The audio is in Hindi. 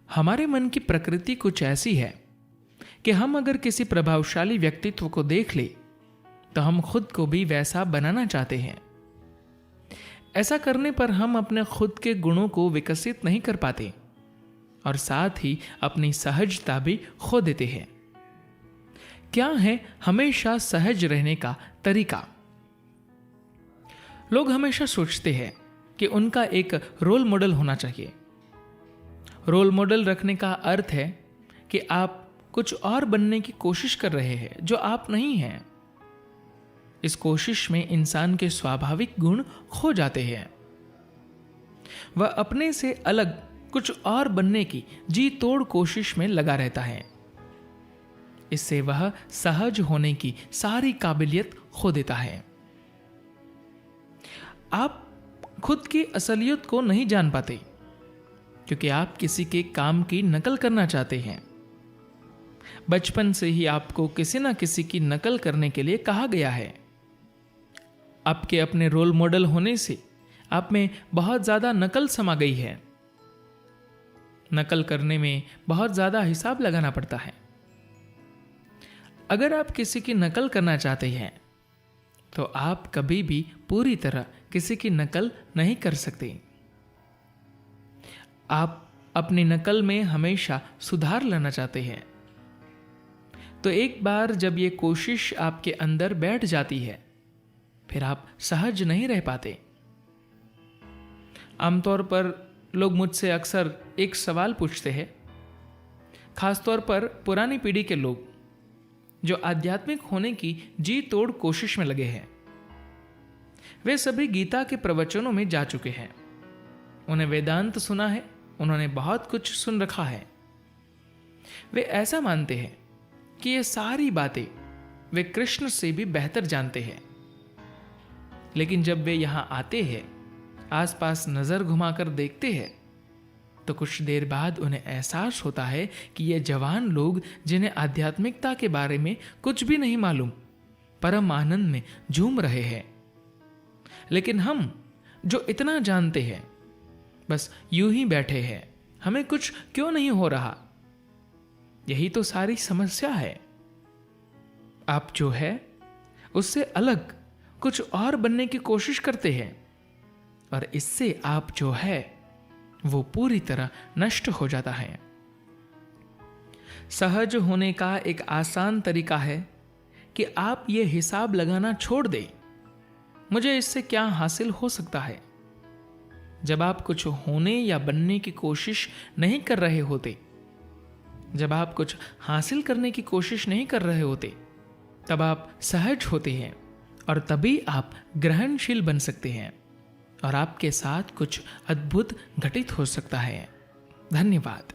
हमारे मन की प्रकृति कुछ ऐसी है कि हम अगर किसी प्रभावशाली व्यक्तित्व को देख ले तो हम खुद को भी वैसा बनाना चाहते हैं। ऐसा करने पर हम अपने खुद के गुणों को विकसित नहीं कर पाते और साथ ही अपनी सहजता भी खो देते हैं। क्या है हमेशा सहज रहने का तरीका? लोग हमेशा सोचते हैं कि उनका एक रोल मॉडल होना चाहिए। रोल मॉडल रखने का अर्थ है कि आप कुछ और बनने की कोशिश कर रहे हैं जो आप नहीं हैं। इस कोशिश में इंसान के स्वाभाविक गुण खो जाते हैं। वह अपने से अलग कुछ और बनने की जी तोड़ कोशिश में लगा रहता है। इससे वह सहज होने की सारी काबिलियत खो देता है। आप खुद की असलियत को नहीं जान पाते क्योंकि आप किसी के काम की नकल करना चाहते हैं। बचपन से ही आपको किसी न किसी की नकल करने के लिए कहा गया है। आपके अपने रोल मॉडल होने से आप में बहुत ज्यादा नकल समा गई है। नकल करने में बहुत ज्यादा हिसाब लगाना पड़ता है। अगर आप किसी की नकल करना चाहते हैं तो आप कभी भी पूरी तरह किसी की नकल नहीं कर सकते। आप अपनी नकल में हमेशा सुधार लाना चाहते हैं। तो एक बार जब ये कोशिश आपके अंदर बैठ जाती है फिर आप सहज नहीं रह पाते। आमतौर पर लोग मुझसे अक्सर एक सवाल पूछते हैं, खासतौर पर पुरानी पीढ़ी के लोग जो आध्यात्मिक होने की जी तोड़ कोशिश में लगे हैं। वे सभी गीता के प्रवचनों में जा चुके हैं। उन्हें वेदांत सुना है, उन्होंने बहुत कुछ सुन रखा है। वे ऐसा मानते हैं कि ये सारी बातें वे कृष्ण से भी बेहतर जानते हैं। लेकिन जब वे यहां आते हैं, आसपास नजर घुमाकर देखते हैं, तो कुछ देर बाद उन्हें एहसास होता है कि ये जवान लोग जिन्हें आध्यात्मिकता के बारे में कुछ भी नहीं मालूम, परम आनंद में झूम रहे हैं। लेकिन हम जो इतना जानते हैं बस यूं ही बैठे हैं। हमें कुछ क्यों नहीं हो रहा? यही तो सारी समस्या है। आप जो है उससे अलग कुछ और बनने की कोशिश करते हैं और इससे आप जो है वो पूरी तरह नष्ट हो जाता है। सहज होने का एक आसान तरीका है कि आप ये हिसाब लगाना छोड़ दें, मुझे इससे क्या हासिल हो सकता है। जब आप कुछ होने या बनने की कोशिश नहीं कर रहे होते, जब आप कुछ हासिल करने की कोशिश नहीं कर रहे होते, तब आप सहज होते हैं और तभी आप ग्रहणशील बन सकते हैं और आपके साथ कुछ अद्भुत घटित हो सकता है। धन्यवाद।